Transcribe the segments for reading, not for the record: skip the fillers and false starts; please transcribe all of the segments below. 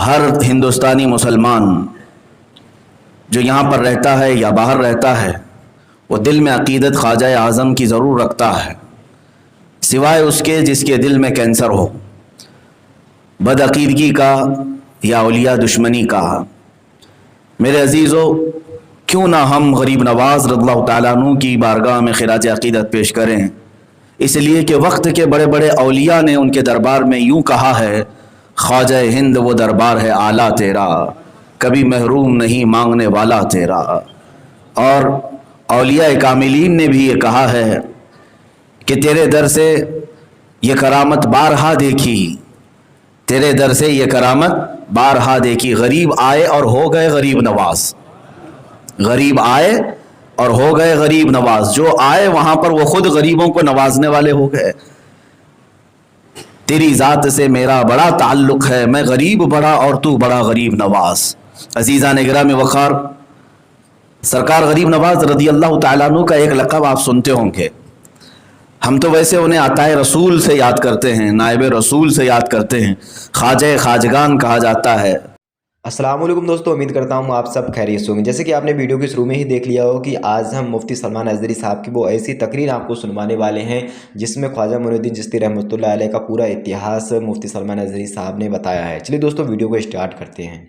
ہر ہندوستانی مسلمان جو یہاں پر رہتا ہے یا باہر رہتا ہے وہ دل میں عقیدت خواجہ اعظم کی ضرور رکھتا ہے، سوائے اس کے جس کے دل میں کینسر ہو، بد عقیدگی کا یا اولیاء دشمنی کا۔ میرے عزیزو، کیوں نہ ہم غریب نواز رضی اللہ تعالیٰ عنہ کی بارگاہ میں خراج عقیدت پیش کریں، اس لیے کہ وقت کے بڑے بڑے اولیاء نے ان کے دربار میں یوں کہا ہے، خواجہ ہند وہ دربار ہے اعلیٰ تیرا، کبھی محروم نہیں مانگنے والا تیرا۔ اور اولیاء کاملین نے بھی یہ کہا ہے کہ تیرے در سے یہ کرامت بارہا دیکھی، تیرے در سے یہ کرامت بارہا دیکھی، غریب آئے اور ہو گئے غریب نواز، غریب آئے اور ہو گئے غریب نواز، جو آئے وہاں پر وہ خود غریبوں کو نوازنے والے ہو گئے۔ تیری ذات سے میرا بڑا تعلق ہے، میں غریب بڑا اور تو بڑا غریب نواز۔ عزیزان گرامی وقار، سرکار غریب نواز رضی اللہ تعالیٰ عنہ کا ایک لقب آپ سنتے ہوں گے، ہم تو ویسے انہیں عطائے رسول سے یاد کرتے ہیں، نائب رسول سے یاد کرتے ہیں، خواجہ خواجگان کہا جاتا ہے۔ السلام علیکم دوستو، امید کرتا ہوں آپ سب خیریت سے ہوں گے۔ جیسے کہ آپ نے ویڈیو کے شروع میں ہی دیکھ لیا ہو کہ آج ہم مفتی سلمان اظہری صاحب کی وہ ایسی تقریر آپ کو سنوانے والے ہیں جس میں خواجہ معین الدین چشتی رحمۃ اللہ علیہ کا پورا اتہاس مفتی سلمان اظہری صاحب نے بتایا ہے۔ چلیے دوستو ویڈیو کو اسٹارٹ کرتے ہیں۔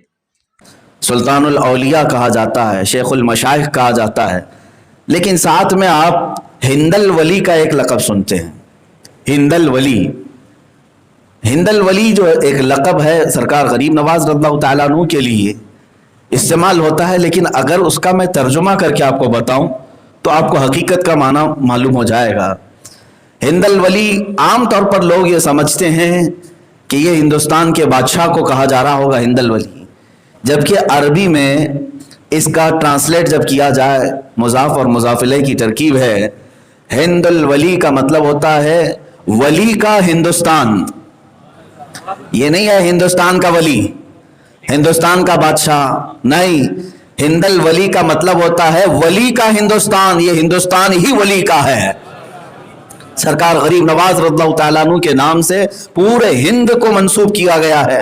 سلطان الاولیاء کہا جاتا ہے، شیخ المشائخ کہا جاتا ہے، لیکن ساتھ میں آپ ہند الولی کا ایک لقب سنتے ہیں، ہند الولی۔ ہند الولی جو ایک لقب ہے سرکار غریب نواز رضی اللہ تعالیٰ عنہ کے لیے استعمال ہوتا ہے، لیکن اگر اس کا میں ترجمہ کر کے آپ کو بتاؤں تو آپ کو حقیقت کا معنی معلوم ہو جائے گا۔ ہند الولی عام طور پر لوگ یہ سمجھتے ہیں کہ یہ ہندوستان کے بادشاہ کو کہا جا رہا ہوگا ہند الولی، جبکہ عربی میں اس کا ٹرانسلیٹ جب کیا جائے، مضاف اور مضاف الیہ کی ترکیب ہے، ہند الولی کا مطلب ہوتا ہے ولی کا ہندوستان۔ یہ نہیں ہے ہندوستان کا ولی، ہندوستان کا بادشاہ نہیں، ہند الولی کا مطلب ہوتا ہے ولی کا ہندوستان، یہ ہندوستان ہی ولی کا ہے۔ سرکار غریب نواز رضی اللہ تعالیٰ عنہ کے نام سے پورے ہند کو منسوب کیا گیا ہے۔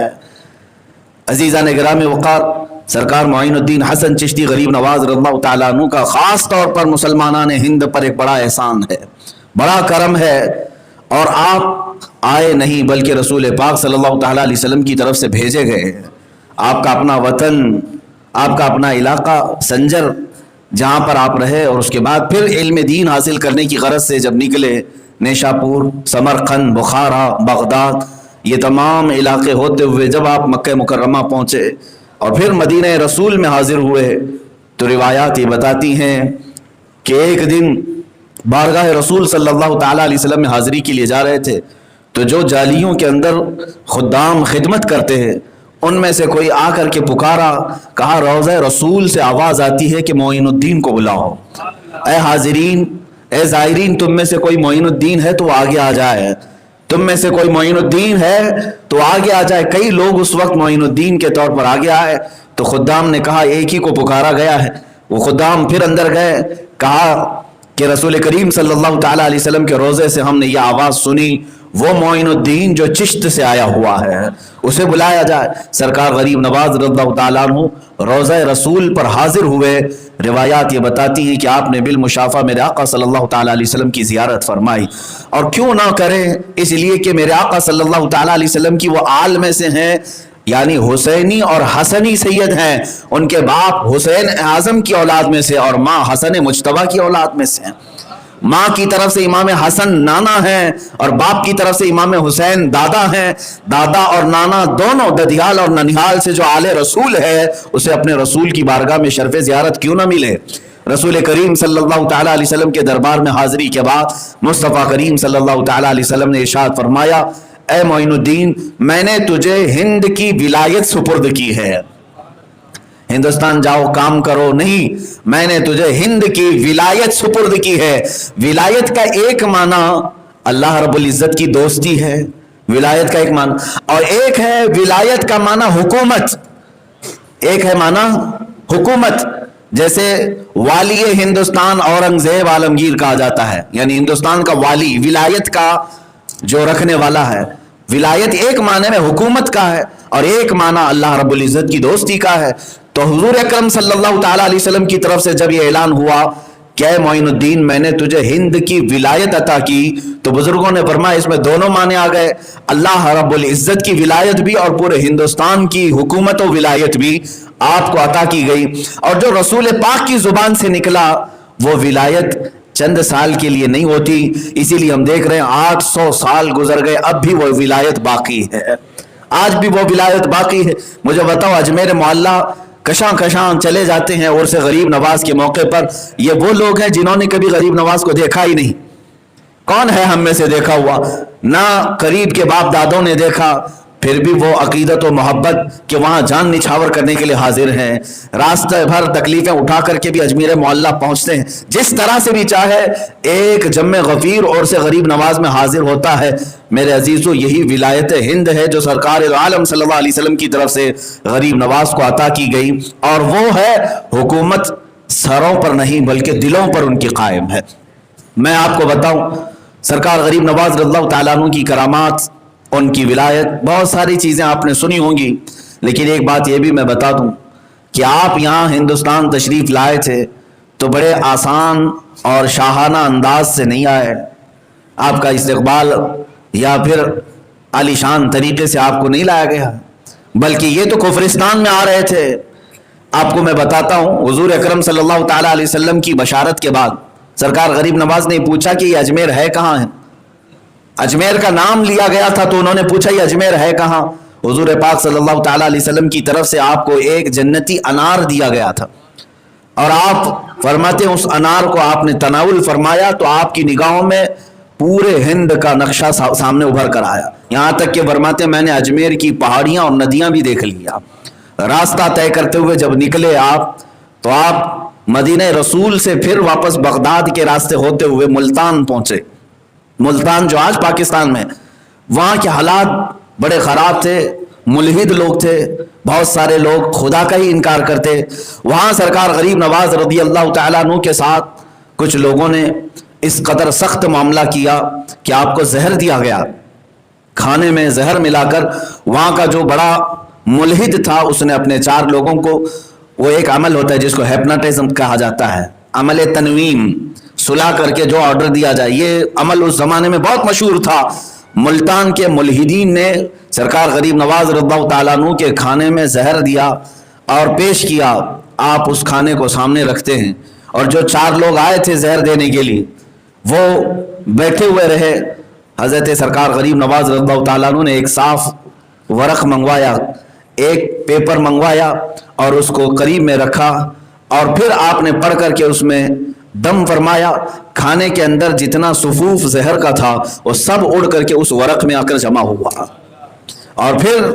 عزیزان گرامی وقار، سرکار معین الدین حسن چشتی غریب نواز رضی اللہ تعالیٰ عنہ کا خاص طور پر مسلمانان ہند پر ایک بڑا احسان ہے، بڑا کرم ہے، اور آپ آئے نہیں بلکہ رسول پاک صلی اللہ تعالیٰ علیہ وسلم کی طرف سے بھیجے گئے۔ آپ کا اپنا وطن، آپ کا اپنا علاقہ سنجر جہاں پر آپ رہے، اور اس کے بعد پھر علم دین حاصل کرنے کی غرض سے جب نکلے، نیشا پور، سمرقند، بخارا، بغداد، یہ تمام علاقے ہوتے ہوئے جب آپ مکہ مکرمہ پہنچے اور پھر مدینہ رسول میں حاضر ہوئے، تو روایات یہ بتاتی ہیں کہ ایک دن بارگاہ رسول صلی اللہ تعالیٰ علیہ وسلم میں حاضری کے لیے جا رہے تھے، تو جو جالیوں کے اندر خدام خدمت کرتے ہیں ان میں سے کوئی آ کر کے پکارا، کہا روضہ رسول سے آواز آتی ہے کہ معین الدین کو بلاؤ، اے حاضرین، اے زائرین، تم میں سے کوئی معین الدین ہے تو آگے آ جائے، تم میں سے کوئی معین الدین ہے تو آگے آ جائے۔ کئی لوگ اس وقت معین الدین کے طور پر آگے آئے، تو خدام نے کہا ایک ہی کو پکارا گیا ہے۔ وہ خدام پھر اندر گئے، کہا کہ رسول کریم صلی اللہ تعالیٰ علیہ وسلم کے روضے سے ہم نے یہ آواز سنی، وہ معین الدین جو چشت سے آیا ہوا ہے اسے بلایا جائے۔ سرکار غریب نواز رضی اللہ تعالیٰ عنہ روضہ رسول پر حاضر ہوئے۔ روایات یہ بتاتی ہیں کہ آپ نے بالمشافہ میرے آقا صلی اللہ تعالیٰ علیہ وسلم کی زیارت فرمائی، اور کیوں نہ کریں، اس لیے کہ میرے آقا صلی اللہ تعالیٰ علیہ وسلم کی وہ آل میں سے ہیں، یعنی حسینی اور حسنی سید ہیں، ان کے باپ حسین اعظم کی اولاد میں سے اور ماں حسن مجتبیٰ کی اولاد میں سے ہیں۔ ماں کی طرف سے امام حسن نانا ہیں اور باپ کی طرف سے امام حسین دادا ہیں۔ دادا اور نانا دونوں، ددیال اور ننیال سے جو آل رسول ہے، اسے اپنے رسول کی بارگاہ میں شرف زیارت کیوں نہ ملے۔ رسول کریم صلی اللہ تعالیٰ علیہ وسلم کے دربار میں حاضری کے بعد مصطفیٰ کریم صلی اللہ تعالیٰ علیہ وسلم نے ارشاد فرمایا، اے معین الدین، میں نے تجھے ہند کی ولایت سپرد کی ہے، ہندوستان جاؤ کام کرو نہیں، میں نے تجھے ہند کی ولایت سپرد کی ہے۔ ولایت کا ایک معنی اللہ رب العزت کی دوستی ہے، ولایت کا ایک معنی، اور ایک ہے ولایت کا معنی حکومت، ایک ہے معنی حکومت۔ جیسے والی ہندوستان اورنگزیب عالمگیر کہا جاتا ہے، یعنی ہندوستان کا والی، ولایت کا جو رکھنے والا ہے، ولایت ایک معنی میں حکومت کا ہے اور ایک معنی اللہ رب العزت کی دوستی کا ہے. تو حضور اکرم صلی اللہ تعالی علیہ وسلم کی طرف سے جب یہ اعلان ہوا کہ اے معین الدین میں نے تجھے ہند کی ولایت عطا کی، تو بزرگوں نے فرمایا اس میں دونوں معنی آ گئے، اللہ رب العزت کی ولایت بھی اور پورے ہندوستان کی حکومت و ولایت بھی آپ کو عطا کی گئی. اور جو رسول پاک کی زبان سے نکلا وہ ولایت چند سال کے لیے نہیں ہوتی، اسی لیے ہم دیکھ رہے ہیں 800 سال گزر گئے اب بھی وہ ولایت باقی ہے، آج بھی وہ ولایت باقی ہے. مجھے بتاؤ اجمیر معلیٰ کشاں کشاں چلے جاتے ہیں عرس غریب نواز کے موقع پر، یہ وہ لوگ ہیں جنہوں نے کبھی غریب نواز کو دیکھا ہی نہیں. کون ہے ہم میں سے دیکھا ہوا؟ نہ قریب کے باپ دادوں نے دیکھا، پھر بھی وہ عقیدت و محبت کہ وہاں جان نچھاور کرنے کے لیے حاضر ہیں، راستہ بھر تکلیفیں اٹھا کر کے بھی اجمیر معلیٰ پہنچتے ہیں. جس طرح سے بھی چاہے ایک جم غفیر اور سے غریب نواز میں حاضر ہوتا ہے. میرے عزیزو یہی ولایت ہند ہے جو سرکار عالم صلی اللہ علیہ وسلم کی طرف سے غریب نواز کو عطا کی گئی، اور وہ ہے حکومت سروں پر نہیں بلکہ دلوں پر ان کی قائم ہے. میں آپ کو بتاؤں سرکار غریب نواز رضی اللہ تعالیٰ عنہ کی کرامات، ان کی ولایت، بہت ساری چیزیں آپ نے سنی ہوں گی، لیکن ایک بات یہ بھی میں بتا دوں کہ آپ یہاں ہندوستان تشریف لائے تھے تو بڑے آسان اور شاہانہ انداز سے نہیں آئے. آپ کا استقبال یا پھر عالیشان طریقے سے آپ کو نہیں لایا گیا، بلکہ یہ تو کفرستان میں آ رہے تھے. آپ کو میں بتاتا ہوں حضور اکرم صلی اللہ تعالیٰ علیہ وسلم کی بشارت کے بعد سرکار غریب نواز نے پوچھا کہ یہ اجمیر ہے کہاں ہے. اجمیر کا نام لیا گیا تھا تو انہوں نے پوچھا یہ اجمیر ہے کہاں. حضور پاک صلی اللہ تعالیٰ علیہ وسلم کی طرف سے آپ کو ایک جنتی انار دیا گیا تھا، اور آپ فرماتے ہیں اس انار کو آپ نے تناول فرمایا تو آپ کی نگاہوں میں پورے ہند کا نقشہ سامنے ابھر کر آیا. یہاں تک کہ فرماتے ہیں میں نے اجمیر کی پہاڑیاں اور ندیاں بھی دیکھ لیا. راستہ طے کرتے ہوئے جب نکلے آپ تو آپ مدینہ رسول سے پھر واپس بغداد کے راستے ہوتے ہوئے ملتان پہنچے. ملتان جو آج پاکستان میں، وہاں کے حالات بڑے خراب تھے، ملحد لوگ تھے، بہت سارے لوگ خدا کا ہی انکار کرتے. وہاں سرکار غریب نواز رضی اللہ تعالیٰ عنہ کے ساتھ کچھ لوگوں نے اس قدر سخت معاملہ کیا کہ آپ کو زہر دیا گیا، کھانے میں زہر ملا کر. وہاں کا جو بڑا ملحد تھا اس نے اپنے 4 لوگوں کو، وہ ایک عمل ہوتا ہے جس کو ہیپناٹزم کہا جاتا ہے، عمل تنویم، سلا کر کے جو آرڈر دیا جائے، یہ عمل اس زمانے میں بہت مشہور تھا. ملتان کے ملحدین نے سرکار غریب نواز رضی اللہ تعالیٰ عنہ کے کھانے میں زہر دیا اور پیش کیا. آپ اس کھانے کو سامنے رکھتے ہیں اور جو 4 لوگ آئے تھے زہر دینے کے لیے وہ بیٹھے ہوئے رہے. حضرت سرکار غریب نواز رضی اللہ تعالیٰ عنہ نے ایک صاف ورق منگوایا، ایک پیپر منگوایا اور اس کو قریب میں رکھا، اور پھر آپ نے پڑھ کر کے اس میں دم فرمایا. کھانے کے اندر جتنا صفوف زہر کا تھا وہ سب اڑ کر کے اس ورق میں آ کر جمع ہوا. اور پھر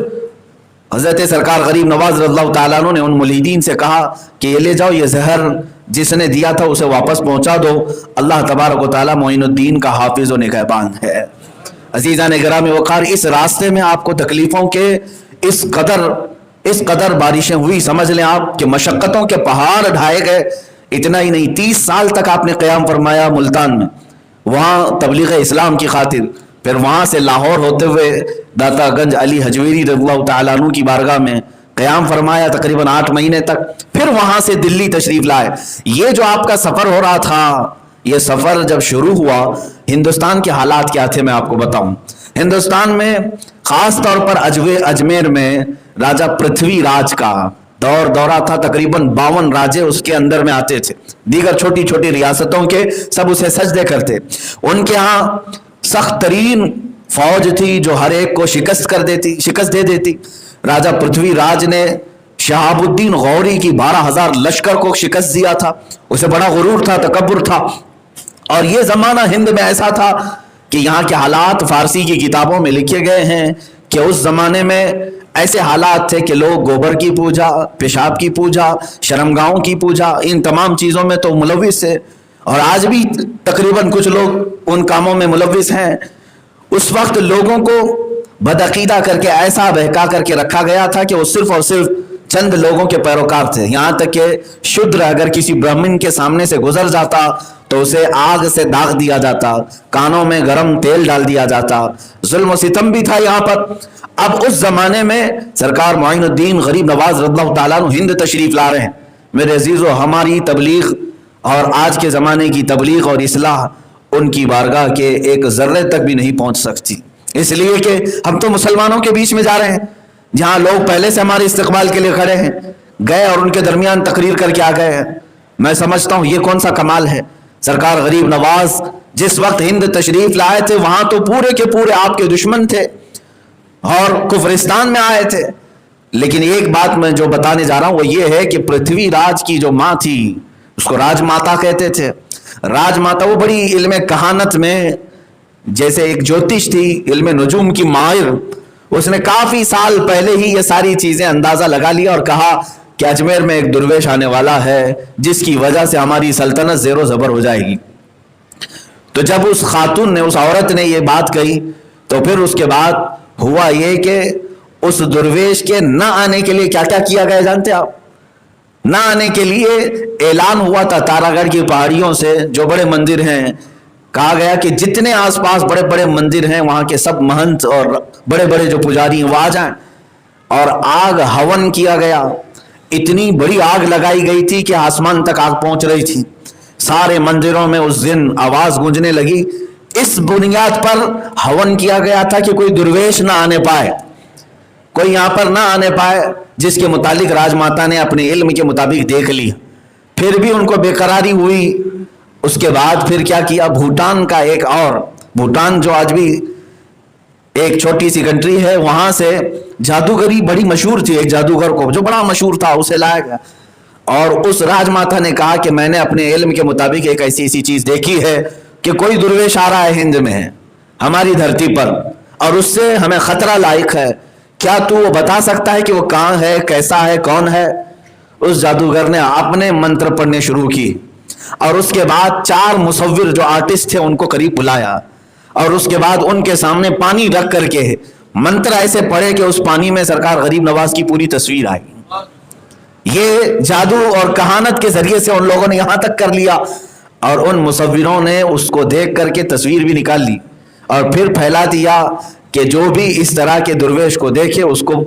حضرت سرکار غریب نواز رضی اللہ تعالیٰ عنہ نے ان ملحدین سے کہا کہ یہ لے جاؤ، یہ زہر جس نے دیا تھا اسے واپس پہنچا دو، اللہ تبارک و تعالیٰ معین الدین کا حافظ و نگہبان ہے. عزیزان گرامی وقار، اس راستے میں آپ کو تکلیفوں کے اس قدر بارشیں ہوئی، سمجھ لیں آپ کہ مشقتوں کے پہاڑ ڈھائے گئے. اتنا ہی نہیں، 30 سال تک آپ نے قیام فرمایا ملتان میں، وہاں تبلیغ اسلام کی خاطر. پھر وہاں سے لاہور ہوتے ہوئے داتا گنج علی حجویری رضی اللہ تعالیٰ عنہ کی بارگاہ میں قیام فرمایا تقریباً 8 مہینے تک. پھر وہاں سے دلی تشریف لائے. یہ جو آپ کا سفر ہو رہا تھا، یہ سفر جب شروع ہوا، ہندوستان کے حالات کیا تھے میں آپ کو بتاؤں. ہندوستان میں خاص طور پر اجمیر میں راجہ پرتھوی راج کا دورہ تھا. تقریباً 52 راجے اس کے اندر میں آتے تھے، دیگر چھوٹی چھوٹی ریاستوں کے سب اسے سجدے کرتے. ان کے ہاں سخت ترین فوج تھی جو ہر ایک کو شکست دے دیتی. راجہ پرتھوی راج نے شہاب الدین غوری کی 12,000 لشکر کو شکست دیا تھا. اسے بڑا غرور تھا، تکبر تھا. اور یہ زمانہ ہند میں ایسا تھا کہ یہاں کے حالات فارسی کی کتابوں میں لکھے گئے ہیں کہ اس زمانے میں ایسے حالات تھے کہ لوگ گوبر کی پوجا، پیشاب کی پوجا، شرمگاہوں کی پوجا، ان تمام چیزوں میں تو ملوث تھے، اور آج بھی تقریباً کچھ لوگ ان کاموں میں ملوث ہیں. اس وقت لوگوں کو بدعقیدہ کر کے ایسا بہکا کر کے رکھا گیا تھا کہ وہ صرف اور صرف چند لوگوں کے پیروکار تھے. یہاں تک کہ شودر اگر کسی برہمن کے سامنے سے گزر جاتا تو اسے آگ سے داغ دیا جاتا, کانوں میں گرم تیل ڈال دیا جاتا. ظلم و ستم بھی تھا یہاں پر. اب اس زمانے میں سرکار معین الدین غریب نواز رضی اللہ تعالیٰ عنہ ہند تشریف لا رہے ہیں. میرے عزیزو, ہماری تبلیغ اور آج کے زمانے کی تبلیغ اور اصلاح ان کی بارگاہ کے ایک ذرے تک بھی نہیں پہنچ سکتی, اس لیے کہ ہم تو مسلمانوں کے بیچ میں جا رہے ہیں جہاں لوگ پہلے سے ہمارے استقبال کے لیے کھڑے ہیں, گئے اور ان کے درمیان تقریر کر کے آ گئے ہیں. میں سمجھتا ہوں یہ کون سا کمال ہے. سرکار غریب نواز جس وقت ہند تشریف لائے تھے وہاں تو پورے کے پورے آپ کے دشمن تھے اور کفرستان میں آئے تھے. لیکن ایک بات میں جو بتانے جا رہا ہوں وہ یہ ہے کہ پرتھوی راج کی جو ماں تھی اس کو راج ماتا کہتے تھے. راج ماتا وہ بڑی علم کہانت میں جیسے ایک جوتش تھی, علم نجوم کی ماہر. اس نے کافی سال پہلے ہی یہ ساری چیزیں اندازہ لگا لیا اور کہا کہ اجمیر میں ایک درویش آنے والا ہے جس کی وجہ سے ہماری سلطنت زیر و زبر ہو جائے گی. تو جب اس خاتون نے, اس عورت نے یہ بات کہی تو پھر اس کے بعد ہوا یہ کہ اس درویش کے نہ آنے کے لیے کیا کیا کیا گیا جانتے آپ؟ نہ آنے کے لیے اعلان ہوا تھا تارا گڑھ کی پہاڑیوں سے جو بڑے مندر ہیں, کہا گیا کہ جتنے آس پاس بڑے بڑے مندر ہیں وہاں کے سب مہنت اور بڑے بڑے جو پجاری ہیں وہ آ جائیں. اور آگ ہون کیا گیا. اتنی بڑی آگ لگائی گئی تھی کہ آسمان تک آگ پہنچ رہی تھی. سارے مندروں میں اس دن آواز گونجنے لگی. اس بنیاد پر ہون کیا گیا تھا کہ کوئی درویش نہ آنے پائے, کوئی یہاں پر نہ آنے پائے, جس کے متعلق راج ماتا نے اپنے علم کے مطابق دیکھ لی. پھر بھی ان کو بے قراری ہوئی. اس کے بعد پھر کیا کیا, بھوٹان کا ایک اور, بھوٹان جو آج بھی ایک چھوٹی سی کنٹری ہے, وہاں سے جادوگری بڑی مشہور تھی. ایک جادوگر کو جو بڑا مشہور تھا اسے لایا گیا اور اس راج ماتا نے کہا کہ میں نے اپنے علم کے مطابق ایک ایسی چیز دیکھی ہے کہ کوئی درویش آ رہا ہے ہند میں, ہماری دھرتی پر, اور اس سے ہمیں خطرہ لاحق ہے. کیا تو وہ بتا سکتا ہے کہ وہ کہاں ہے, کیسا ہے, کون ہے؟ اس جادوگر نے اپنے منتر پڑھنے شروع کی اور اس کے بعد 4 مصور جو آرٹسٹ تھے ان کو قریب بلایا اور اس کے بعد ان کے سامنے پانی رکھ کر کے منتر ایسے پڑھے کہ اس پانی میں سرکار غریب نواز کی پوری تصویر آئی. یہ جادو اور کہانت کے ذریعے سے ان لوگوں نے یہاں تک کر لیا اور ان مصوروں نے اس کو دیکھ کر کے تصویر بھی نکال لی اور پھر پھیلا دیا کہ جو بھی اس طرح کے درویش کو دیکھے اس کو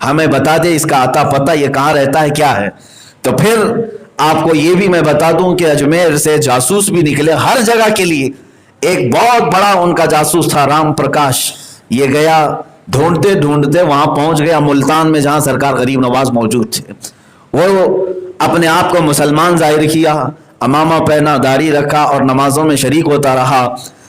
ہمیں بتا دے اس کا آتا پتہ, یہ کہاں رہتا ہے, کیا ہے. تو پھر آپ کو یہ بھی میں بتا دوں کہ اجمیر سے جاسوس بھی نکلے ہر جگہ کے لیے. ایک بہت بڑا ان کا جاسوس تھا رام پرکاش, یہ گیا ڈھونڈتے ڈھونڈتے وہاں پہنچ گیا ملتان میں جہاں سرکار غریب نواز موجود تھے. وہ اپنے آپ کو مسلمان ظاہر کیا, امامہ پہنا, داڑھی رکھا اور نمازوں میں شریک ہوتا رہا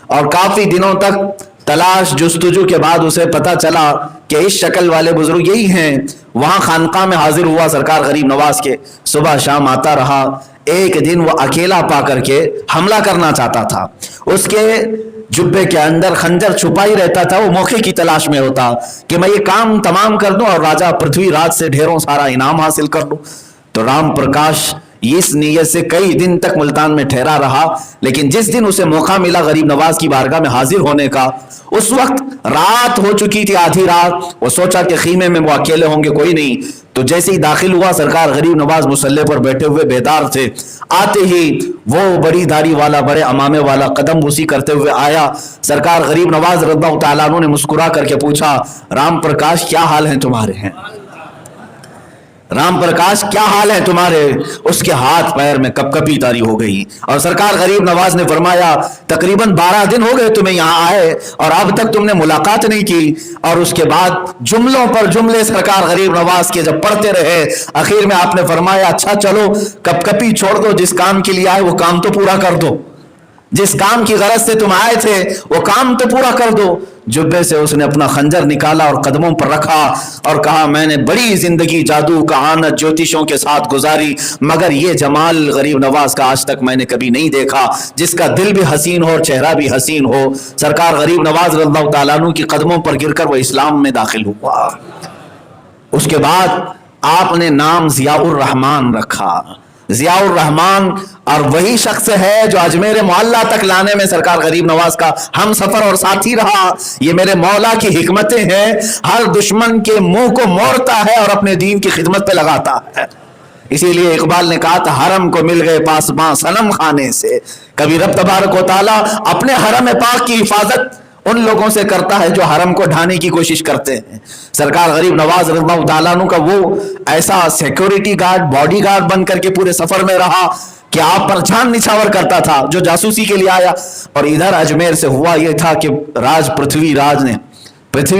اور کافی دنوں تک تلاش جستجو کے بعد اسے پتہ چلا کہ اس شکل والے بزرگ یہی ہیں. وہاں خانقاہ میں حاضر ہوا سرکار غریب نواز کے, صبح شام آتا رہا. ایک دن وہ اکیلا پا کر کے حملہ کرنا چاہتا تھا. اس کے جبے کے اندر خنجر چھپا ہی رہتا تھا. وہ موقع کی تلاش میں ہوتا کہ میں یہ کام تمام کر دوں اور راجہ پرتھوی راج سے ڈھیروں سارا انعام حاصل کر لوں. تو رام پرکاش اس نیت سے کئی دن تک ملتان میں ٹھہرا رہا. لیکن جس دن اسے موقع ملا غریب نواز کی بارگاہ میں حاضر ہونے کا, اس وقت رات ہو چکی تھی, آدھی رات. وہ سوچا کہ خیمے میں وہ اکیلے ہوں گے, کوئی نہیں. تو جیسے ہی داخل ہوا سرکار غریب نواز مسلح پر بیٹھے ہوئے بیدار تھے. آتے ہی وہ بڑی داڑھی والا, بڑے امامے والا قدم بوسی کرتے ہوئے آیا. سرکار غریب نواز رضی اللہ تعالیٰ عنہ نے مسکرا کر کے پوچھا, رام پرکاش کیا حال ہیں تمہارے ہیں؟ رام پرکاش کیا حال ہے تمہارے؟ اس کے ہاتھ پیر میں کپ کپی طاری ہو گئی اور سرکار غریب نواز نے فرمایا تقریباً 12 دن ہو گئے تمہیں یہاں آئے اور اب تک تم نے ملاقات نہیں کی. اور اس کے بعد جملوں پر جملے سرکار غریب نواز کے جب پڑھتے رہے, آخر میں آپ نے فرمایا اچھا چلو کپ کپی چھوڑ دو, جس کام کے لیے آئے وہ کام تو پورا کر دو, جس کام کی غرض سے تم آئے تھے وہ کام تو پورا کر دو. جبے سے اس نے اپنا خنجر نکالا اور قدموں پر رکھا اور کہا میں نے بڑی زندگی جادو کہانت جوتشوں کے ساتھ گزاری, مگر یہ جمال غریب نواز کا آج تک میں نے کبھی نہیں دیکھا, جس کا دل بھی حسین ہو اور چہرہ بھی حسین ہو. سرکار غریب نواز رضی اللہ تعالیٰ عنہ کی قدموں پر گر کر وہ اسلام میں داخل ہوا. اس کے بعد آپ نے نام ضیاء الرحمن رکھا ضیاء الرحمان اور وہی شخص ہے جو اجمیر معلیٰ تک لانے میں سرکار غریب نواز کا ہم سفر اور ساتھی رہا. یہ میرے مولا کی حکمتیں ہیں. ہر دشمن کے منہ کو موڑتا ہے اور اپنے دین کی خدمت پہ لگاتا ہے. اسی لیے اقبال نے کہا تھا حرم کو مل گئے پاسباں صنم خانے سے. کبھی رب تبارک و تعالیٰ اپنے حرم پاک کی حفاظت ان لوگوں سے کرتا ہے جو حرم کو ڈھانے کی کوشش کرتے ہیں. سرکار غریب نواز رضی اللہ تعالیٰ عنہ کا وہ ایسا سیکیورٹی گارڈ باڈی گارڈ بن کر کے پورے سفر میں رہا کہ آپ پر جان نچھاور کرتا تھا جو جاسوسی کے لیے آیا. اور ادھر اجمیر سے ہوا یہ تھا کہ پرتھوی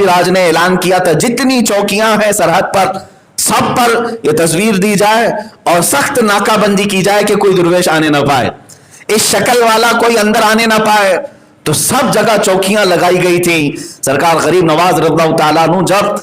راج نے اعلان کیا تھا جتنی چوکیاں ہیں سرحد پر سب پر یہ تصویر دی جائے اور سخت ناکہ بندی کی جائے کہ کوئی درویش آنے نہ پائے, اس شکل والا کوئی اندر آنے نہ پائے. تو سب جگہ چوکیاں لگائی گئی تھیں. سرکار غریب نواز رضی اللہ تعالیٰ عنہ جب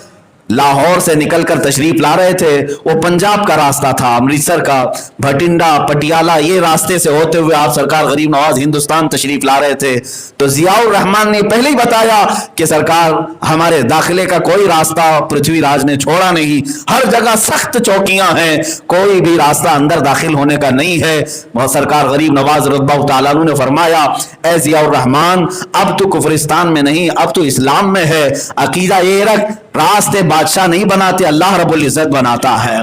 لاہور سے نکل کر تشریف لا رہے تھے, وہ پنجاب کا راستہ تھا, امرتسر کا, بھٹنڈا, پٹیالہ, یہ راستے سے ہوتے ہوئے آپ سرکار غریب نواز ہندوستان تشریف لا رہے تھے. تو ضیاء الرحمان نے پہلے ہی بتایا کہ سرکار ہمارے داخلے کا کوئی راستہ پرتھوی راج نے چھوڑا نہیں, ہر جگہ سخت چوکیاں ہیں, کوئی بھی راستہ اندر داخل ہونے کا نہیں ہے. اور سرکار غریب نواز رضی اللہ تعالیٰ عنہ نے فرمایا اے ضیاء الرحمان اب تو کفرستان میں نہیں, اب تو اسلام میں ہے. عقیدہ یہ رکھ راستے بادشاہ نہیں بناتے, اللہ رب العزت بناتا ہے.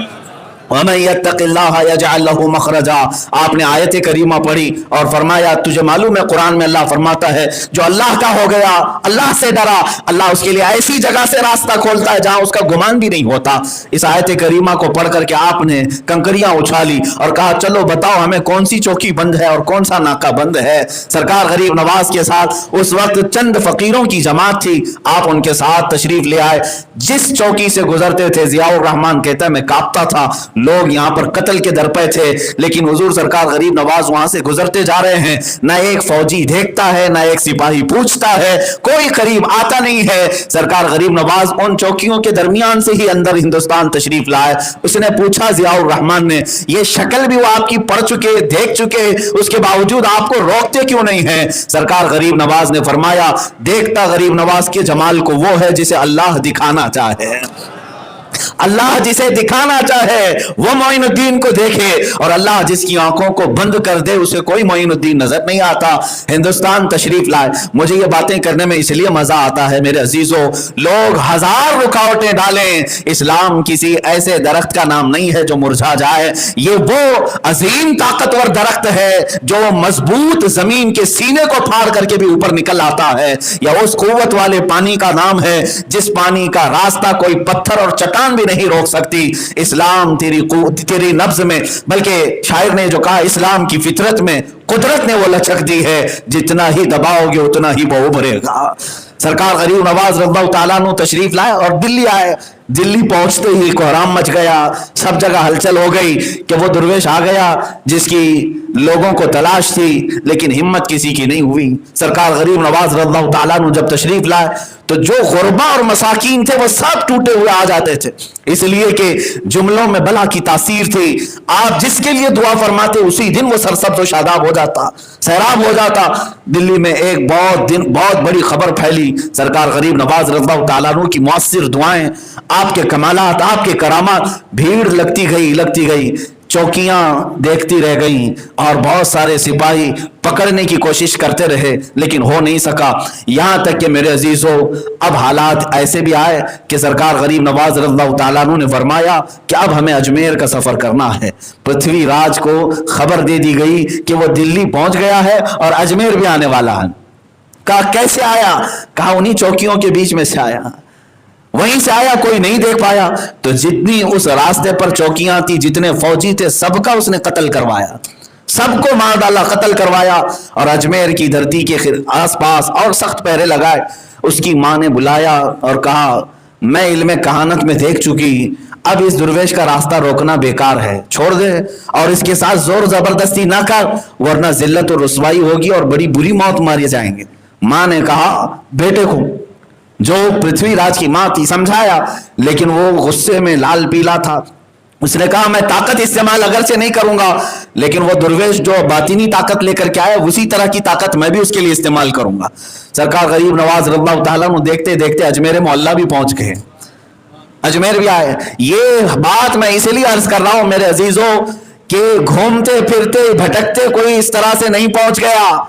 وَمَن يَتَّقِ اللَّهَ يَجْعَلْ لَهُ مَخْرَجًا. آپ نے آیت کریمہ پڑھی اور فرمایا تجھے معلوم ہے قرآن میں اللہ فرماتا ہے جو اللہ کا ہو گیا, اللہ سے ڈرا, اللہ اس کے لیے ایسی جگہ سے راستہ کھولتا ہے جہاں اس کا گمان بھی نہیں ہوتا. اس آیت کریمہ کو پڑھ کر کے آپ نے کنکریاں اچھالی اور کہا چلو بتاؤ ہمیں کون سی چوکی بند ہے اور کون سا ناکہ بند ہے. سرکار غریب نواز کے ساتھ اس وقت چند فقیروں کی جماعت تھی, آپ ان کے ساتھ تشریف لے آئے. جس چوکی سے گزرتے تھے ضیاء الرحمان کہتا ہے میں کانپتا تھا, لوگ یہاں پر قتل کے در پہ تھے, لیکن حضور سرکار غریب نواز وہاں سے گزرتے جا رہے ہیں, نہ ایک فوجی دیکھتا ہے نہ ایک سپاہی پوچھتا ہے, کوئی قریب آتا نہیں ہے. سرکار غریب نواز ان چوکیوں کے درمیان سے ہی اندر ہندوستان تشریف لائے. اس نے پوچھا ضیاء الرحمان نے یہ شکل بھی وہ آپ کی پڑھ چکے دیکھ چکے, اس کے باوجود آپ کو روکتے کیوں نہیں ہیں؟ سرکار غریب نواز نے فرمایا دیکھتا غریب نواز کے جمال کو وہ ہے جسے اللہ دکھانا چاہے. اللہ جسے دکھانا چاہے وہ معین الدین کو دیکھے, اور اللہ جس کی آنکھوں کو بند کر دے اسے کوئی معین الدین نظر نہیں آتا. ہندوستان تشریف لائے. مجھے یہ باتیں کرنے میں اس لیے مزہ آتا ہے میرے عزیزوں, لوگ ہزار رکاوٹیں ڈالیں, اسلام کسی ایسے درخت کا نام نہیں ہے جو مرجھا جائے. یہ وہ عظیم طاقتور درخت ہے جو مضبوط زمین کے سینے کو پھاڑ کر کے بھی اوپر نکل آتا ہے, یا اس قوت والے پانی کا نام ہے جس پانی کا راستہ کوئی پتھر اور چٹان بھی نہیں روک سکتی. اسلام تیری نبض میں, بلکہ شاعر نے جو کہا اسلام کی فطرت میں قدرت نے وہ لچک دی ہے, جتنا ہی دباؤ گے اتنا ہی وہ ابھرے گا. سرکار غریب نواز رضی اللہ تعالیٰ عنہ تشریف لائے اور دلی آئے. دلی پہنچتے ہی کوہرام مچ گیا, سب جگہ ہلچل ہو گئی کہ وہ درویش آ گیا جس کی لوگوں کو تلاش تھی لیکن ہمت کسی کی نہیں ہوئی. سرکار غریب نواز رضی اللہ تعالیٰ عنہ جب تشریف لائے تو جو غربا اور مساکین تھے وہ سب ٹوٹے ہوئے آ جاتے تھے, اس لیے کہ جملوں میں بلا کی تاثیر تھی. آپ جس کے لیے دعا فرماتے اسی دن وہ سرسبز و شاداب ہو جاتا, سیراب ہو جاتا. دلی میں ایک بہت بڑی خبر پھیلی, سرکار غریب نواز رضی اللہ تعالیٰ عنہ کی مؤثر دعائیں, آپ کے کمالات, آپ کے کرامات. بھیڑ لگتی گئی, چوکیاں دیکھتی رہ گئیں اور بہت سارے سپاہی پکڑنے کی کوشش کرتے رہے لیکن ہو نہیں سکا. یہاں تک کہ میرے عزیزوں اب حالات ایسے بھی آئے کہ سرکار غریب نواز رضی اللہ تعالیٰ عنہ نے فرمایا کہ اب ہمیں اجمیر کا سفر کرنا ہے. پرتھوی راج کو خبر دے دی گئی کہ وہ دلی پہنچ گیا ہے اور اجمیر بھی آنے والا ہے. کہا کیسے آیا؟ کہا انہی چوکیوں کے بیچ میں سے آیا, وہیں سے آیا, کوئی نہیں دیکھ پایا. تو جتنی اس راستے پر چوکیاں تھی, جتنے فوجی تھے, سب کا اس نے قتل کروایا, سب کو مار ڈالا, قتل کروایا. اور اجمیر کی دھرتی کے آس پاس اور سخت پہرے لگائے. اس کی ماں نے بلایا اور کہا میں علم کہانت میں دیکھ چکی, اب اس درویش کا راستہ روکنا بیکار ہے, چھوڑ دے اور اس کے ساتھ زور زبردستی نہ کر ورنہ ذلت و رسوائی ہوگی اور بڑی بری موت مارے جائیں گے. ماں نے کہا بیٹے کو, جو پرتھوی راج کی ماں تھی, سمجھایا لیکن وہ غصے میں لال پیلا تھا. اس نے کہا میں طاقت استعمال اگرچہ نہیں کروں گا لیکن وہ درویش جو باطنی طاقت لے کر کے آئے اسی طرح کی طاقت میں بھی اس کے لیے استعمال کروں گا. سرکار غریب نواز رضی اللہ تعالیٰ عنہ دیکھتے دیکھتے اجمیر معلیٰ بھی پہنچ گئے, اجمیر بھی آئے. یہ بات میں اسی لیے عرض کر رہا ہوں میرے عزیزوں کہ گھومتے پھرتے بھٹکتے کوئی اس طرح سے نہیں پہنچ گیا،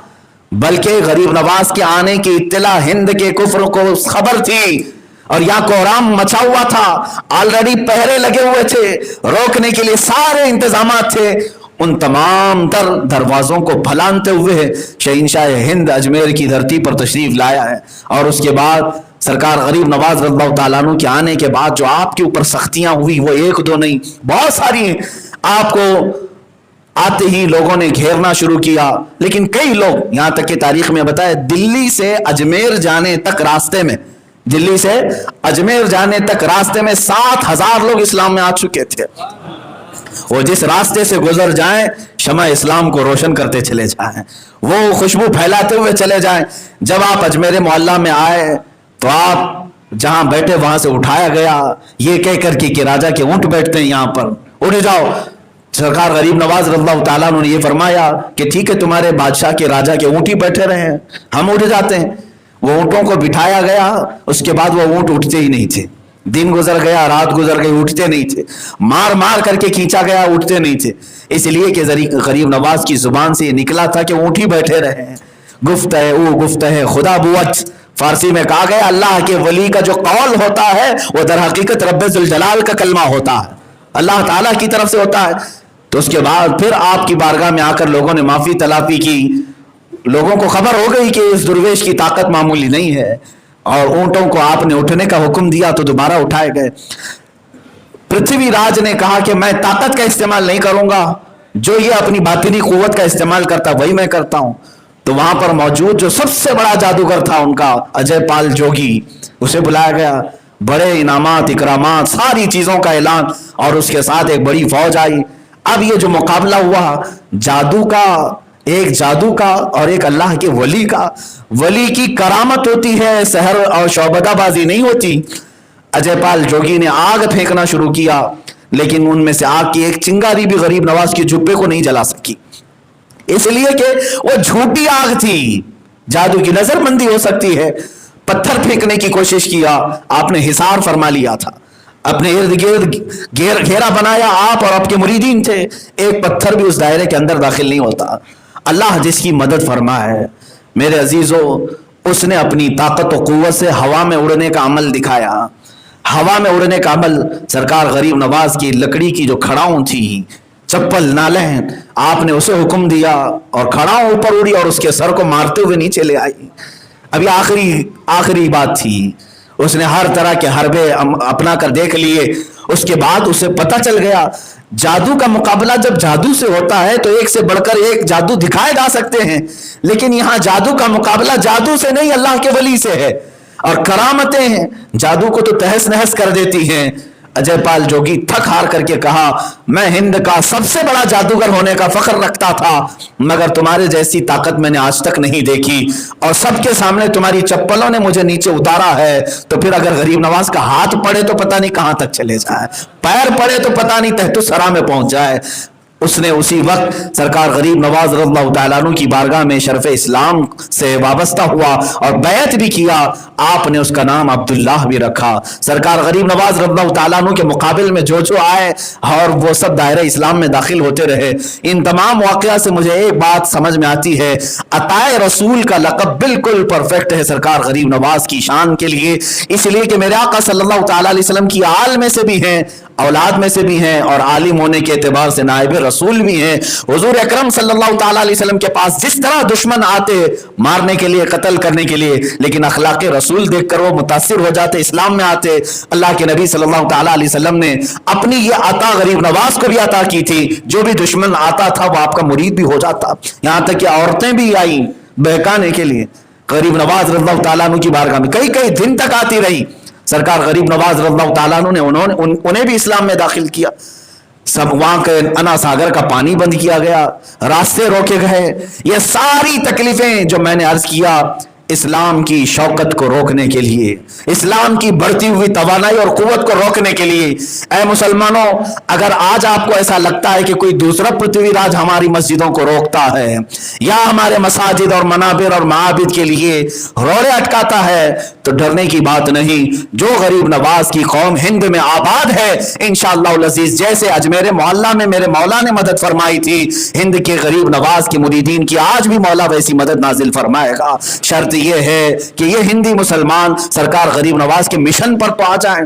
بلکہ غریب نواز کے آنے کی اطلاع ہند کے کفر کو خبر تھی، اور یہاں کوہرام مچا ہوا تھا، آلریڈی پہرے لگے ہوئے تھے، روکنے کے لیے سارے انتظامات تھے۔ ان تمام تر دروازوں کو پھلانتے ہوئے شہنشاہ ہند اجمیر کی دھرتی پر تشریف لایا ہے، اور اس کے بعد سرکار غریب نواز رضی اللہ تعالیٰ عنہ کے آنے کے بعد جو آپ کے اوپر سختیاں ہوئی وہ ایک دو نہیں، بہت ساری ہیں۔ آپ کو آتے ہی لوگوں نے گھیرنا شروع کیا، لیکن کئی لوگ، یہاں تک کہ تاریخ میں بتایا دلی سے اجمیر جانے تک راستے میں، دلی سے اجمیر جانے تک راستے میں 7,000 لوگ اسلام میں آ چکے تھے۔ وہ جس راستے سے گزر جائیں شمع اسلام کو روشن کرتے چلے جائیں، وہ خوشبو پھیلاتے ہوئے چلے جائیں۔ جب آپ اجمیر معلیٰ میں آئے تو آپ جہاں بیٹھے وہاں سے اٹھایا گیا یہ کہہ کر کہ راجہ کے اونٹ بیٹھتے ہیں یہاں پر، اٹھ جاؤ۔ سرکار غریب نواز رضی اللہ تعالیٰ عنہ نے یہ فرمایا کہ ٹھیک ہے، تمہارے بادشاہ کے راجہ کے اونٹ ہی بیٹھے رہے ہیں، ہم اٹھ جاتے ہیں۔ وہ اونٹوں کو بٹھایا گیا، اس کے بعد وہ اونٹ اٹھتے ہی نہیں تھے۔ دن گزر گیا، رات گزر گئی، اٹھتے نہیں تھے، مار مار کر کے کھینچا گیا، اٹھتے نہیں تھے، اس لیے کہ غریب نواز کی زبان سے یہ نکلا تھا کہ اونٹ ہی بیٹھے رہے ہیں۔ گفت ہے او گفت ہے خدا بوت، فارسی میں کہا گیا اللہ کے ولی کا جو قول ہوتا ہے وہ در حقیقت رب ذوالجلال کا کلمہ ہوتا ہے، اللہ تعالیٰ کی طرف سے ہوتا ہے۔ تو اس کے بعد پھر آپ کی بارگاہ میں آ کر لوگوں نے معافی تلافی کی، لوگوں کو خبر ہو گئی کہ اس درویش کی طاقت معمولی نہیں ہے، اور اونٹوں کو آپ نے اٹھنے کا حکم دیا تو دوبارہ اٹھائے گئے۔ پرتھوی راج نے کہا کہ میں طاقت کا استعمال نہیں کروں گا، جو یہ اپنی باطنی قوت کا استعمال کرتا وہی میں کرتا ہوں۔ تو وہاں پر موجود جو سب سے بڑا جادوگر تھا ان کا اجے پال جوگی، اسے بلایا گیا، بڑے انعامات اکرامات ساری چیزوں کا اعلان، اور اس کے ساتھ ایک بڑی فوج آئی۔ اب یہ جو مقابلہ ہوا جادو کا، ایک جادو کا اور ایک اللہ کے ولی کا، ولی کی کرامت ہوتی ہے، سحر اور شعبدہ بازی نہیں ہوتی۔ اجے پال جوگی نے آگ پھینکنا شروع کیا، لیکن ان میں سے آگ کی ایک چنگاری بھی غریب نواز کی جبے کو نہیں جلا سکی، اس لیے کہ وہ جھوٹی آگ تھی، جادو کی نظر بندی ہو سکتی ہے۔ پتھر پھینکنے کی کوشش کیا، آپ نے حصار فرما لیا تھا، اپنے ارد گرد گھیرا بنایا، آپ اور آپ کے مریدین تھے، ایک پتھر بھی اس دائرے کے اندر داخل نہیں ہوتا۔ اللہ جس کی مدد فرمائے میرے عزیزو، اس نے اپنی طاقت و قوت سے ہوا میں اڑنے کا عمل دکھایا۔ ہوا میں اڑنے کا عمل، سرکار غریب نواز کی لکڑی کی جو کھڑاؤں تھی، چپل نالین، آپ نے اسے حکم دیا اور کھڑاؤں اوپر اڑی اور اس کے سر کو مارتے ہوئے نیچے لے آئی۔ ابھی آخری بات تھی، اس نے ہر طرح کے حربے اپنا کر دیکھ لیے، اس کے بعد اسے پتہ چل گیا جادو کا مقابلہ جب جادو سے ہوتا ہے تو ایک سے بڑھ کر ایک جادو دکھائے جا سکتے ہیں، لیکن یہاں جادو کا مقابلہ جادو سے نہیں اللہ کے ولی سے ہے، اور کرامتیں ہیں جادو کو تو تہس نہس کر دیتی ہیں۔ اجے پال جوگی تھک ہار کر کے کہا میں ہند کا سب سے بڑا جادوگر ہونے کا فخر رکھتا تھا، مگر تمہارے جیسی طاقت میں نے آج تک نہیں دیکھی، اور سب کے سامنے تمہاری چپلوں نے مجھے نیچے اتارا ہے، تو پھر اگر غریب نواز کا ہاتھ پڑے تو پتہ نہیں کہاں تک چلے جائے، پیر پڑے تو پتہ نہیں تحت الثری میں پہنچ جائے۔ اس نے اسی وقت سرکار غریب نواز رضی اللہ تعالیٰ عنہ کی بارگاہ میں شرف اسلام سے وابستہ ہوا اور بیعت بھی کیا، آپ نے اس کا نام عبداللہ بھی رکھا۔ سرکار غریب نواز رضی اللہ تعالیٰ عنہ کے مقابل میں جو آئے اور وہ سب دائرہ اسلام میں داخل ہوتے رہے۔ ان تمام واقعات سے مجھے ایک بات سمجھ میں آتی ہے، عطائے رسول کا لقب بالکل پرفیکٹ ہے سرکار غریب نواز کی شان کے لیے، اس لیے کہ میرے آقا صلی اللہ تعالیٰ علیہ وسلم کی آل میں سے بھی ہیں، اولاد میں سے بھی ہیں، اور عالم ہونے کے اعتبار سے نائب رسول بھی ہیں۔ حضور اکرم صلی اللہ تعالیٰ علیہ وسلم کے پاس جس طرح دشمن آتے مارنے کے لیے، قتل کرنے کے لیے، لیکن اخلاق رسول دیکھ کر وہ متاثر ہو جاتے، اسلام میں آتے۔ اللہ کے نبی صلی اللہ تعالیٰ علیہ وسلم نے اپنی یہ عطا غریب نواز کو بھی عطا کی تھی، جو بھی دشمن آتا تھا وہ آپ کا مرید بھی ہو جاتا، یہاں تک کہ عورتیں بھی آئیں بہکانے کے لیے غریب نواز رضی اللہ تعالیٰ عنہ کی بارگاہ میں، کئی دن تک آتی رہی۔ سرکار غریب نواز رضی اللہ تعالیٰ عنہ نے انہیں بھی اسلام میں داخل کیا۔ سب وہاں کے انا ساگر کا پانی بند کیا گیا، راستے روکے گئے، یہ ساری تکلیفیں جو میں نے عرض کیا اسلام کی شوکت کو روکنے کے لیے, اسلام کی بڑھتی ہوئی توانائی اور قوت کو روکنے کے لیے. اے مسلمانوں, اگر آج آپ کو ایسا لگتا ہے کہ کوئی دوسرا پرتھوی راج ہماری مسجدوں کو روکتا ہے یا ہمارے مساجد اور منابر اور معابد کے لیے روڑے اٹکاتا ہے, تو ڈرنے کی بات نہیں. جو غریب نواز کی قوم ہند میں آباد ہے, انشاءاللہ العزیز, جیسے اجمیر معلیٰ میں میرے مولا نے مدد فرمائی تھی, ہند کے غریب نواز کے مریدین کی آج بھی مولا ویسی مدد نازل فرمائے گا. شرط یہ ہے کہ یہ ہندی مسلمان سرکار غریب نواز کے مشن پر تو آ جائیں,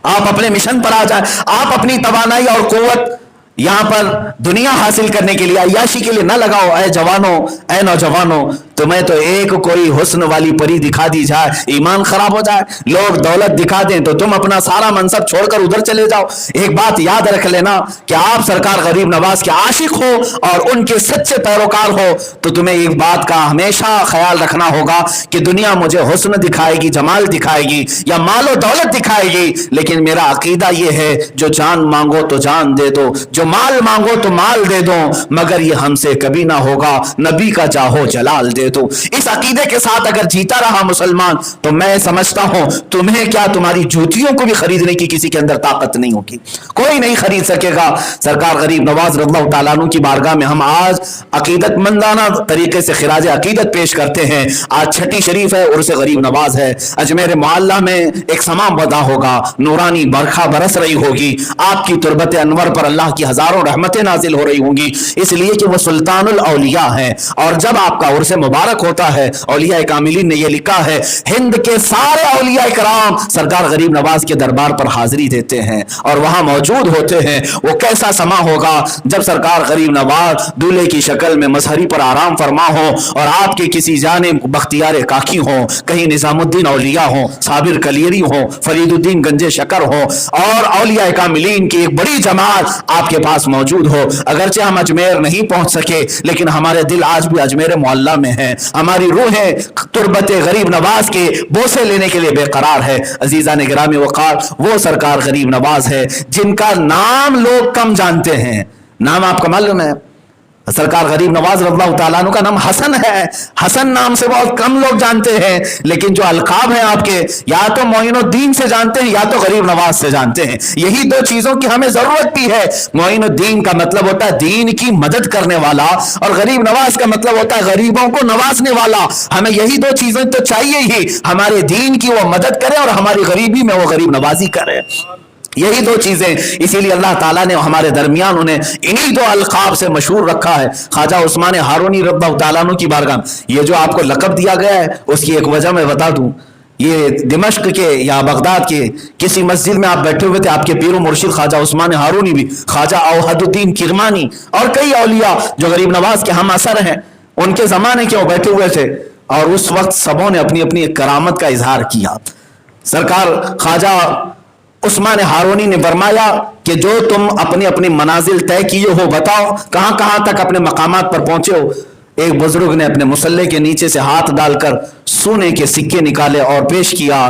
آپ اپنے مشن پر آ جائیں. آپ اپنی توانائی اور قوت یہاں پر دنیا حاصل کرنے کے لیے, عیاشی کے لیے نہ لگاؤ. اے جوانوں, اے نوجوانوں, تمہیں تو ایک کوئی حسن والی پری دکھا دی جائے, ایمان خراب ہو جائے. لوگ دولت دکھا دیں تو تم اپنا سارا منصب چھوڑ کر ادھر چلے جاؤ. ایک بات یاد رکھ لینا کہ آپ سرکار غریب نواز کے عاشق ہو اور ان کے سچے پیروکار ہو, تو تمہیں ایک بات کا ہمیشہ خیال رکھنا ہوگا کہ دنیا مجھے حسن دکھائے گی, جمال دکھائے گی یا مال و دولت دکھائے گی, لیکن میرا عقیدہ یہ ہے جو جان مانگو تو جان دے دو, جو مال مانگو تو مال دے دو, مگر یہ ہم سے کبھی نہ ہوگا نبی کا جاہو جلال دے دو. اس عقیدے کے ساتھ اگر جیتا رہا مسلمان, تو میں سمجھتا ہوں تمہیں کیا, تمہاری جوتیوں کو بھی خریدنے کی کسی کے اندر طاقت نہیں ہوگی, کوئی نہیں خرید سکے گا. سرکار غریب نواز رضی اللہ تعالیٰ عنہ کی بارگاہ میں ہم آج عقیدت مندانہ طریقے سے خراج عقیدت پیش کرتے ہیں. آج چھٹی شریف ہے, عرس غریب نواز ہے. اجمیر معلیٰ میں ایک سماں بدا ہوگا, نورانی برکھا برس رہی ہوگی, آپ کی تربت انور پر اللہ کی ہزاروں رحمتیں نازل ہو رہی ہوں گی, اس لیے کہ وہ سلطان الاولیاء ہیں. اور جب آپ کا عرس مبارک ہوتا ہے, اولیاء کاملین نے یہ لکھا ہے, ہند کے سارے اولیاء کرام سرکار غریب نواز کے دربار پر حاضری دیتے ہیں اور وہاں موجود ہوتے ہیں. وہ کیسا سما ہوگا جب سرکار غریب نواز دولہے کی شکل میں مظہری پر آرام فرما ہو اور آپ کے کسی جانب بختیار کاکی ہوں, کہیں نظام الدین اولیاء ہوں, صابر کلیری ہوں, فرید الدین گنج شکر ہوں, اور اولیاء کاملین کی ایک بڑی جماعت آپ کے پاس موجود ہو. اگرچہ ہم اجمیر نہیں پہنچ سکے, لیکن ہمارے دل آج بھی اجمیر معلیٰ میں ہیں, ہماری روحیں تربت غریب نواز کے بوسے لینے کے لیے بے قرار ہے. عزیزان گرامی وقار, وہ سرکار غریب نواز ہے جن کا نام لوگ کم جانتے ہیں. نام آپ کو معلوم ہے, سرکار غریب نواز رضی اللہ تعالیٰ عنہ کا نام حسن ہے. حسن نام سے بہت کم لوگ جانتے ہیں, لیکن جو القاب ہیں آپ کے, یا تو معین الدین سے جانتے ہیں یا تو غریب نواز سے جانتے ہیں. یہی دو چیزوں کی ہمیں ضرورت بھی ہے. معین الدین کا مطلب ہوتا ہے دین کی مدد کرنے والا, اور غریب نواز کا مطلب ہوتا ہے غریبوں کو نوازنے والا. ہمیں یہی دو چیزیں تو چاہیے ہی, ہمارے دین کی وہ مدد کرے اور ہماری غریبی میں وہ غریب نوازی کرے. یہی دو چیزیں, اسی لیے اللہ تعالیٰ نے ہمارے درمیان انہیں انہی دو القاب سے مشہور رکھا ہے. خواجہ عثمان ہارونی رضی اللہ تعالیٰ عنہ کی بارگاہ, یہ جو آپ کو لقب دیا گیا ہے اس کی ایک وجہ میں بتا دوں. یہ دمشق کے یا بغداد کے کسی مسجد میں آپ بیٹھے ہوئے تھے, آپ کے پیر و مرشد خواجہ عثمان ہارونی بھی, خواجہ اوحد الدین کرمانی اور کئی اولیاء جو غریب نواز کے ہم اثر ہیں, ان کے زمانے کے وہ بیٹھے ہوئے تھے, اور اس وقت سبوں نے اپنی اپنی ایک کرامت کا اظہار کیا. سرکار خواجہ عثمان ہارونی نے فرمایا کہ جو تم اپنی اپنی منازل طے کیے ہو, بتاؤ کہاں کہاں تک اپنے مقامات پر پہنچے ہو. ایک بزرگ نے اپنے مصلے کے نیچے سے ہاتھ ڈال کر سونے کے سکے نکالے اور پیش کیا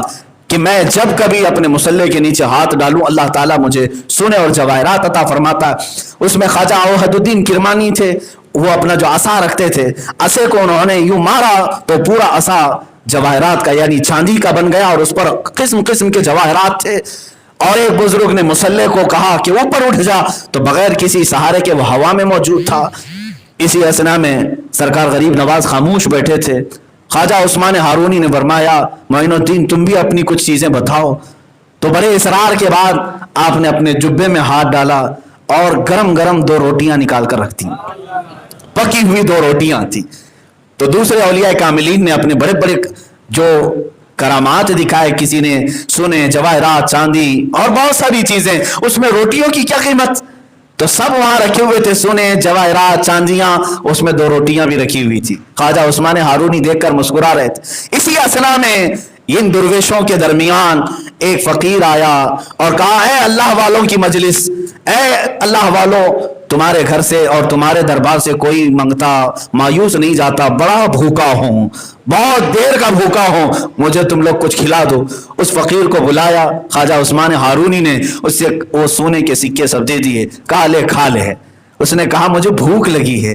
کہ میں جب کبھی اپنے مصلے کے نیچے ہاتھ ڈالوں, اللہ تعالیٰ مجھے سونے اور جواہرات عطا فرماتا ہے. اس میں خواجہ اوحد الدین کرمانی تھے, وہ اپنا جو عصا رکھتے تھے, عصے کو انہوں نے یوں مارا تو پورا عصا جواہرات کا یعنی چاندی کا بن گیا, اور اس پر قسم قسم کے جواہرات تھے. اور ایک بزرگ نے مصلے کو کہا کہ اوپر اٹھ جا, تو بغیر کسی سہارے کے وہ ہوا میں موجود تھا. اسی اثنا میں سرکار غریب نواز خاموش بیٹھے تھے. خواجہ عثمان ہارونی نے فرمایا, معین الدین تم بھی اپنی کچھ چیزیں بتاؤ. تو بڑے اصرار کے بعد آپ نے اپنے جبے میں ہاتھ ڈالا اور گرم گرم 2 روٹیاں نکال کر رکھ دی, پکی ہوئی 2 روٹیاں تھی. تو دوسرے اولیاء کاملین نے اپنے بڑے بڑے جو کرامات دکھائے, کسی نے سونے, جواہرات, چاندی اور بہت ساری چیزیں. اس میں روٹیوں کی کیا قیمت, تو سب وہاں رکھے ہوئے تھے, سونے, جواہرات, چاندیاں, اس میں 2 روٹیاں بھی رکھی ہوئی تھی. خواجہ عثمان ہارونی دیکھ کر مسکرا رہے تھے. اسی اثنا میں ان درویشوں کے درمیان ایک فقیر آیا اور کہا, اے اللہ والوں کی مجلس, اے اللہ والوں, تمہارے گھر سے اور تمہارے دربار سے کوئی منگتا مایوس نہیں جاتا, بڑا بھوکا ہوں, بہت دیر کا بھوکا ہوں, مجھے تم لوگ کچھ کھلا دو. اس فقیر کو بلایا, خواجہ عثمان ہارونی نے اس سے وہ سونے کے سکے سب دے دیے, کہا لے کھا لے. اس نے کہا مجھے بھوک لگی ہے.